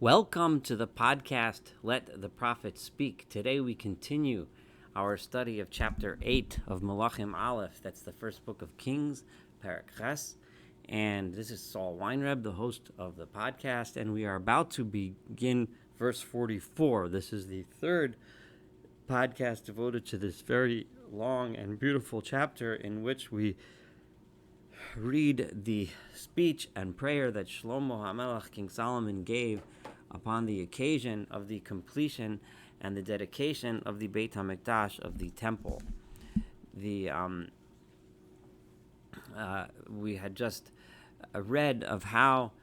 Welcome to the podcast, Let the Prophet Speak. Today we continue our study of chapter 8 of Malachim Aleph. That's the first book of Kings, Perek Ches. And this is Saul Weinreb, the host of the podcast, and we are about to begin verse 44. This is the third podcast devoted to this very long and beautiful chapter in which we read the speech and prayer that Shlomo HaMelech, King Solomon, gave upon the occasion of the completion and the dedication of the Beit HaMikdash, of the temple. We had just read of how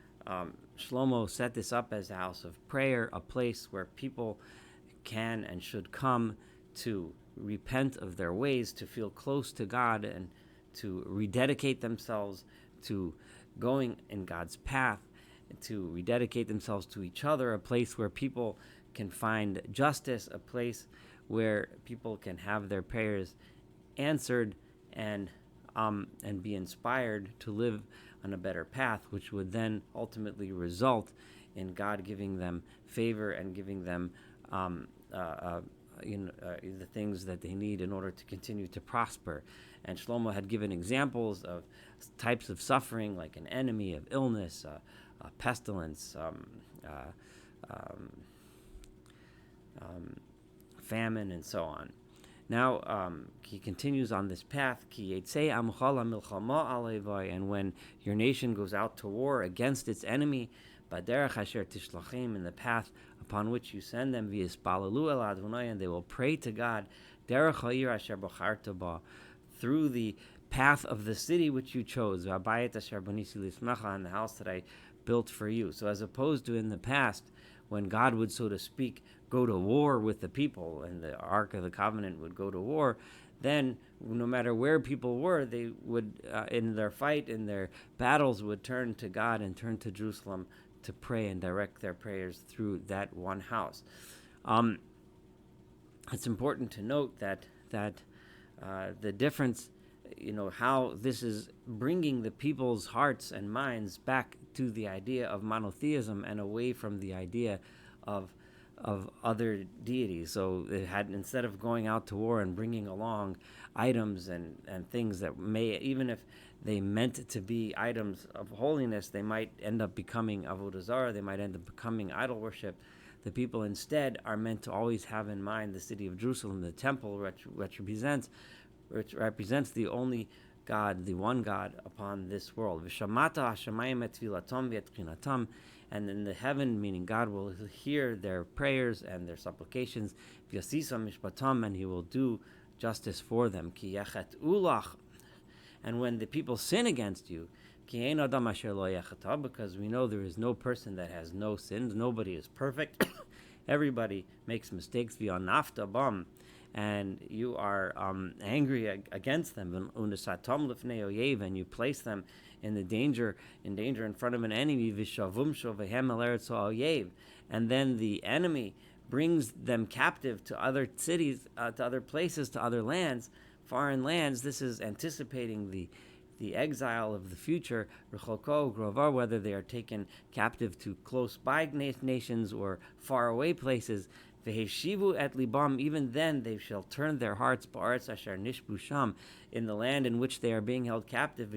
Shlomo set this up as a house of prayer, a place where people can and should come to repent of their ways, to feel close to God, and to rededicate themselves to going in God's path, to rededicate themselves to each other, a place where people can find justice, a place where people can have their prayers answered and be inspired to live on a better path, which would then ultimately result in God giving them favor and giving them the things that they need in order to continue to prosper. And Shlomo had given examples of types of suffering, like an enemy, of illness, pestilence, famine, and so on. Now he continues on this path. And when your nation goes out to war against its enemy, in the path upon which you send them, and they will pray to God through the path of the city which you chose, and the house that I built for you. So as opposed to in the past, when God would, so to speak, go to war with the people, and the Ark of the Covenant would go to war, then no matter where people were, they would, in their fight, in their battles, would turn to God and turn to Jerusalem to pray and direct their prayers through that one house. It's important to note that the difference, how this is bringing the people's hearts and minds back to the idea of monotheism and away from the idea of other deities. So it had, instead of going out to war and bringing along items and things that may, even if they meant to be items of holiness, they might end up becoming avodah zarah, they might end up becoming idol worship. The people instead are meant to always have in mind the city of Jerusalem, the temple, which represents the only God, the one God upon this world. And in the heaven, meaning God will hear their prayers and their supplications, and He will do justice for them. And when the people sin against you, because we know there is no person that has no sins, nobody is perfect, everybody makes mistakes, and you are angry against them, and you place them in danger in front of an enemy, and then the enemy brings them captive to other cities, to other places, to other lands, foreign lands. This is anticipating the exile of the future, whether they are taken captive to close by nations or far away places. Even then they shall turn their hearts in the land in which they are being held captive,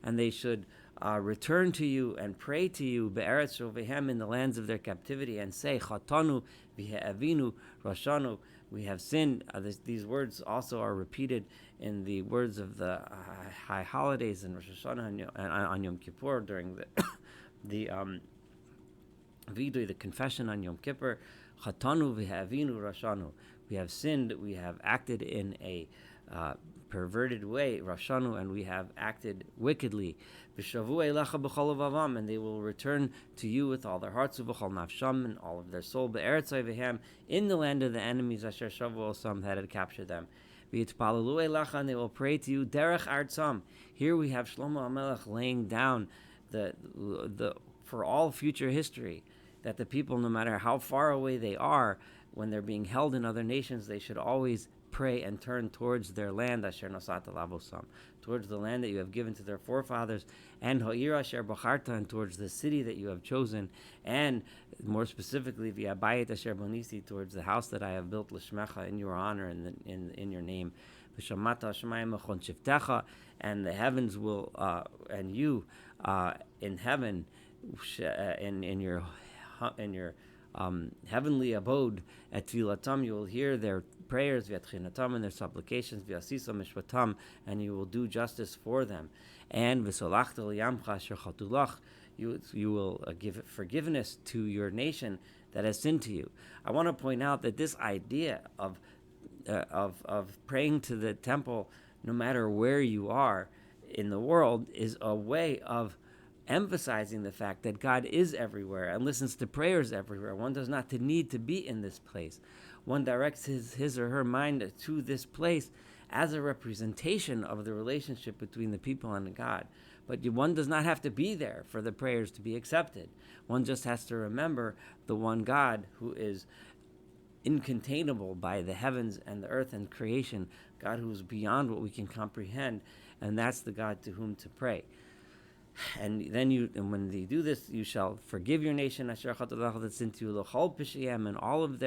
and they should return to you and pray to you in the lands of their captivity, and say, Chatanu v'he'avinu rashanu, we have sinned. These words also are repeated in the words of the high holidays in Rosh Hashanah and on Yom Kippur during the Vidui, the confession on Yom Kippur. Chatanu v'he'avinu rashanu. We have sinned. We have acted in a perverted way, Rashanu, and we have acted wickedly. And they will return to you with all their hearts, and all of their soul, in the land of the enemies, Asher Shavu Osam, that had captured them. And they will pray to you, Derech Artsam. Here we have Shlomo HaMelech laying down the for all future history, that the people, no matter how far away they are, when they're being held in other nations, they should always pray and turn towards their land, asher nasata lavosam, towards the land that you have given to their forefathers, and ha'ir asher bacharta, and towards the city that you have chosen, and more specifically, v'abayit asher bonisi, towards the house that I have built l'shmecha, in your honor and in your name. V'shamata hashemayim mechon shiftecha, and the heavens will, and you in heaven, in your heavenly abode, at tfilatam, you will hear their prayers, v'atchinatam, and their supplications, v'asisa mishpatam, and you will do justice for them. And v'solachta liyamcha asher chatulach, you will give forgiveness to your nation that has sinned to you. I want to point out that this idea of praying to the temple, no matter where you are in the world, is a way of emphasizing the fact that God is everywhere and listens to prayers everywhere. One does not need to be in this place. One directs his or her mind to this place as a representation of the relationship between the people and God. But one does not have to be there for the prayers to be accepted. One just has to remember the one God who is incontainable by the heavens and the earth and creation, God who is beyond what we can comprehend, and that's the God to whom to pray. And then when they do this, you shall forgive your nation, asher chatalach, that's into l'chol pishiyem, and all of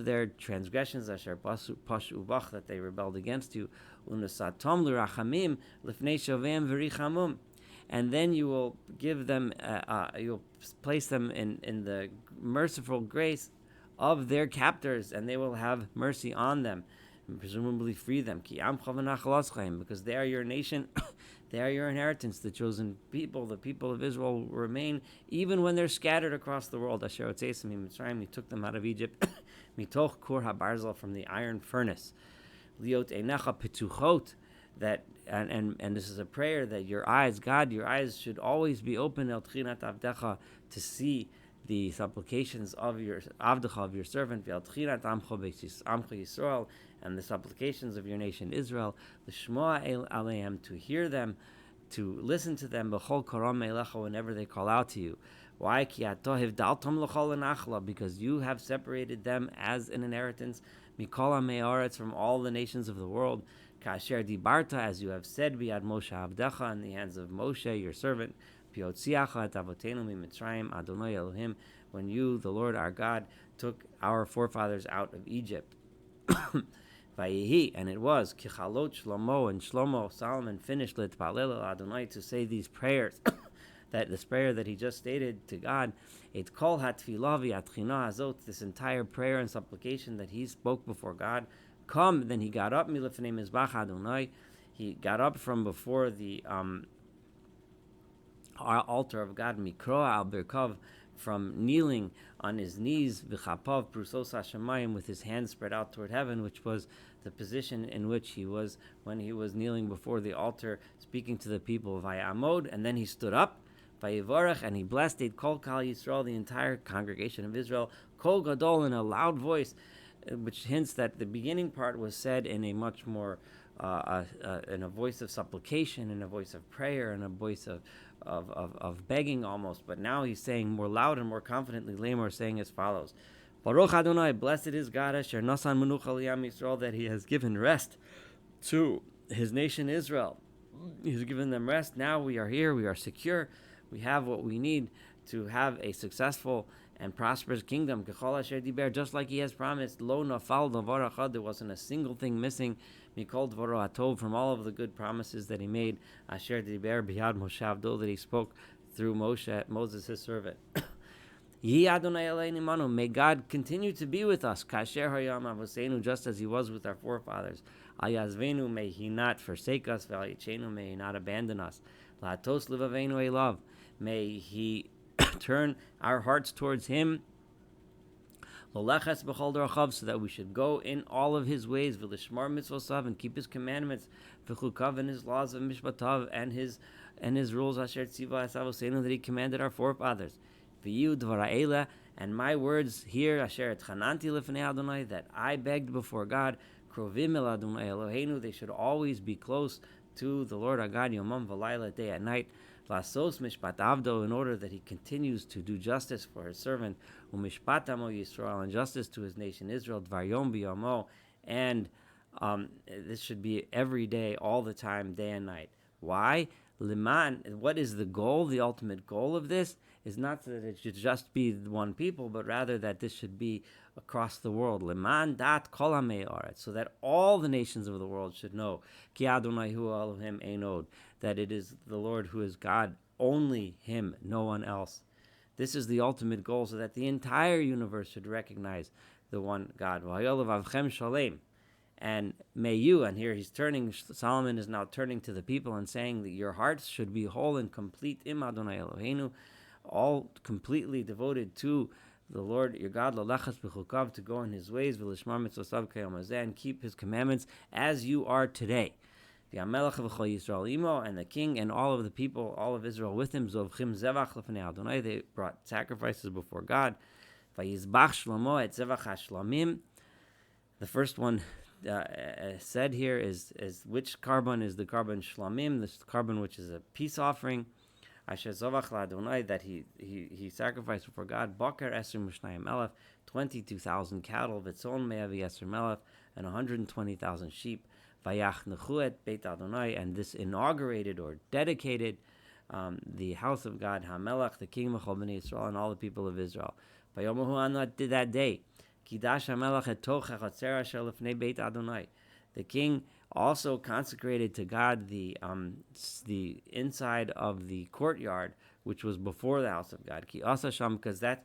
their transgressions, asher pashu bach, that they rebelled against you, unesatom l'rachamim lifnei shovem v'richamum, and then you will give them, you'll place them in the merciful grace of their captors, and they will have mercy on them, and presumably free them, because they are your nation. They are your inheritance, the chosen people. The people of Israel will remain even when they're scattered across the world. Asher otzeisem miMitzrayim, he took them out of Egypt, mitoch kur habarzel, from the iron furnace. Liot einecha petuchot, that and this is a prayer that your eyes, God, your eyes should always be open el tchinat avdecha, to see the supplications of your avdecha, of your servant, ve'el tchinat amcho Yisrael, and the supplications of your nation Israel, l'shmoa aleim, to hear them, to listen to them, b'chol karam elecha, whenever they call out to you. Why? Ki ato hivdaltam l'chol anachla, because you have separated them as an inheritance, mikol ha'me'aretz, from all the nations of the world, kasher dibarta, as you have said, biad Moshe avdecha, in the hands of Moshe your servant, piotziacha et avotenu miMitzrayim, Adonai Elohim, when you, the Lord our God, took our forefathers out of Egypt. Vayihi, and it was Kichalot Shlomo, and Shlomo, Solomon, finished Litpalel Adonai, to say these prayers, that this prayer that he just stated to God, it kol hatfilah v'atchina azot, this entire prayer and supplication that he spoke before God. Come, then he got up, milefnei mizbach Adonai, he got up from before the altar of God, mikro al birkov, from kneeling on his knees, v'chapav prusos hashemayim, with his hands spread out toward heaven, which was the position in which he was when he was kneeling before the altar, speaking to the people of Vayamod, and then he stood up, Vayivarach, and he blessed it, Kol Kal Yisrael, the entire congregation of Israel, Kol Gadol, in a loud voice, which hints that the beginning part was said in a much more, in a voice of supplication, in a voice of prayer, in a voice of begging almost, but now he's saying more loud and more confidently. Lamor saying as follows: Baruch Adonai, blessed is God, Asher Nasan Menucha Liyam Yisrael, that he has given rest to his nation Israel. He's given them rest. Now we are here, we are secure, we have what we need to have a successful and prosperous kingdom. Kechol Asher Diber, just like he has promised. Lo nafal davar achad, there wasn't a single thing missing. Mikol dvaro atov, from all of the good promises that he made. Asher Diber biyad Moshe Avdo, that he spoke through Moses his servant. Yi Adonai Eloheinu imanu, may God continue to be with us. Kasher hayam avoseinu, just as he was with our forefathers. Al yazvenu, may he not forsake us. Ve'al yichenu, may he not abandon us. La'atos livavenu elav, may he turn our hearts towards him. Loleches b'chol darachav, so that we should go in all of his ways. V'lishmar mitzvosav, and keep his commandments. V'chukav, and his laws of mishpatav, and his rules. Asher tziva es avoseinu, that he commanded our forefathers. V'yu dvara eila, and my words here, asher etchananti lefnei Adonai, that I begged before God. Krovim el Adonai Eloheinu, they should always be close to the Lord our God, yomam v'layla, day and night. Lasos mishpat avdo, in order that he continues to do justice for his servant, umishpat amo Yisrael, and justice to his nation Israel, dvar yom b'yomo, and this should be every day, all the time, day and night. Why? Liman, what is the goal? The ultimate goal of this is not that it should just be one people, but rather that this should be across the world. Liman dat kol hamei haaretz, so that all the nations of the world should know Ki Adonai hu Elohim ein od, that it is the Lord who is God, only Him, no one else. This is the ultimate goal, so that the entire universe should recognize the one God. And may you, and here he's turning, Solomon is now turning to the people and saying that your hearts should be whole and complete, im Adonai Eloheinu, all completely devoted to the Lord your God, lalachas b'chukav, to go in His ways, v'lishmar mitzosav k'yom hazeh, and keep His commandments as you are today. V'yamelech v'chol Yisrael imo, and the king and all of the people, all of Israel with him, zovchim zevach lefnei Adonai, they brought sacrifices before God. Vayizbach Shlomo et zevach hashlamim. The first one said here is which carbon is the carbon shlamim, this carbon which is a peace offering. Asher zovach la'Adonai, that he sacrificed before God. Bakar eser mushnayim elef, 22,000 cattle. V'tzon me'avi eser melef, and 120,000 sheep. Vayachnechu et beit Adonai, and this inaugurated or dedicated the house of God, Hamelach, the king of Bnei Israel, and all the people of Israel. Vayomahu anat, did that day. Kidash Hamelach et toch hachatzer asher lefnei beit Adonai. The king also consecrated to God the inside of the courtyard, which was before the house of God. Ki asa sham, because there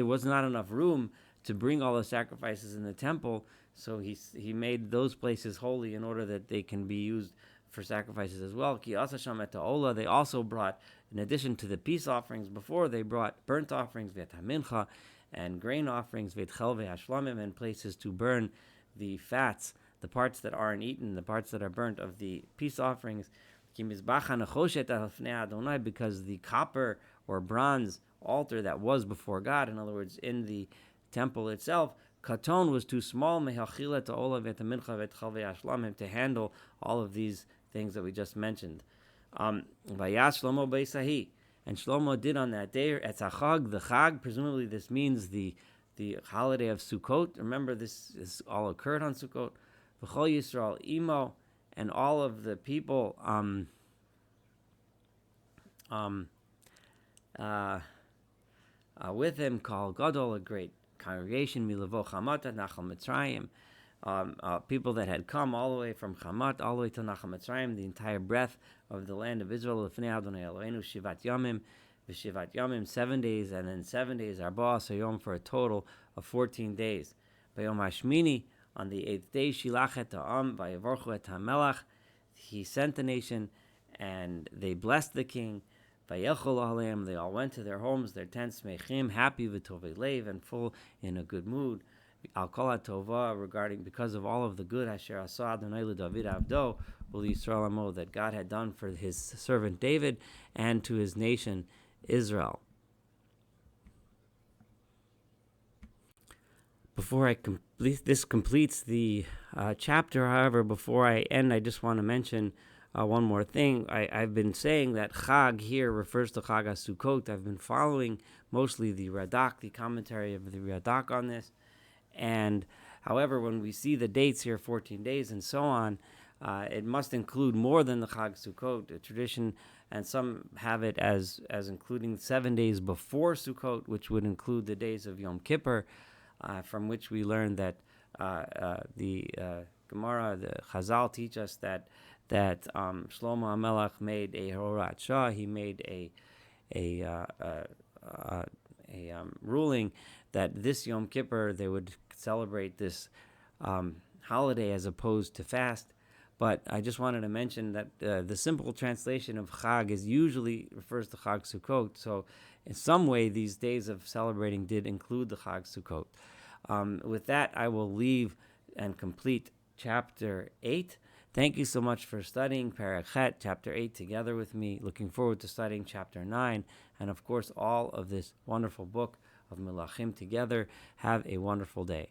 was not enough room to bring all the sacrifices in the temple, so he made those places holy in order that they can be used for sacrifices as well. Ki asa sham et ha'olah, they also brought, in addition to the peace offerings before, they brought burnt offerings, v'et hamincha, and grain offerings, v'et chel ve'hashlamim, and places to burn the fats, the parts that aren't eaten, the parts that are burnt of the peace offerings. Because the copper or bronze altar that was before God, in other words, in the temple itself, katon, was too small to handle all of these things that we just mentioned. And Shlomo did on that day, etzachag, the chag, presumably this means the holiday of Sukkot. Remember, this all occurred on Sukkot. V'chol Yisrael imo, and all of the people with him, called Gadol, a great congregation, milavo Chamat at Nachal Mitzrayim, people that had come all the way from Chamat all the way to Nachal Mitzrayim, the entire breadth of the land of Israel, Lefnei Adonai Eloheinu, Shivat Yamim, V'Shivat Yamim, 7 days, and then 7 days, Arba Sayom, for a total of 14 days. Bayom Hashmini, on the 8th day, Shilach et ha'am, Vayavorchu et ha'melach, he sent the nation, and they blessed the king. Vayechol aleim, they all went to their homes, their tents, mechim, happy, v'tovei leiv, and full in a good mood. Al kol ha'tova, because of all of the good, Asher asa Adonai l'David avdo, Yisrael amo, that God had done for His servant David and to His nation Israel. Before I complete, this completes the chapter. However, before I end, I just want to mention one more thing. I've been saying that Chag here refers to Chag HaSukkot. I've been following mostly the Radak, the commentary of the Radak on this. And however, when we see the dates here, 14 days and so on, it must include more than the Chag Sukkot, a tradition, and some have it as including 7 days before Sukkot, which would include the days of Yom Kippur, from which we learn that the Gemara, the Chazal teach us that Shlomo HaMelech made a Horat Shah. He made a ruling that this Yom Kippur they would celebrate this holiday as opposed to fast. But I just wanted to mention that the simple translation of Chag usually refers to Chag Sukkot. So in some way, these days of celebrating did include the Chag Sukkot. With that, I will leave and complete chapter 8. Thank you so much for studying Perek Chet, chapter 8, together with me. Looking forward to studying chapter 9, and of course, all of this wonderful book of Melachim together. Have a wonderful day.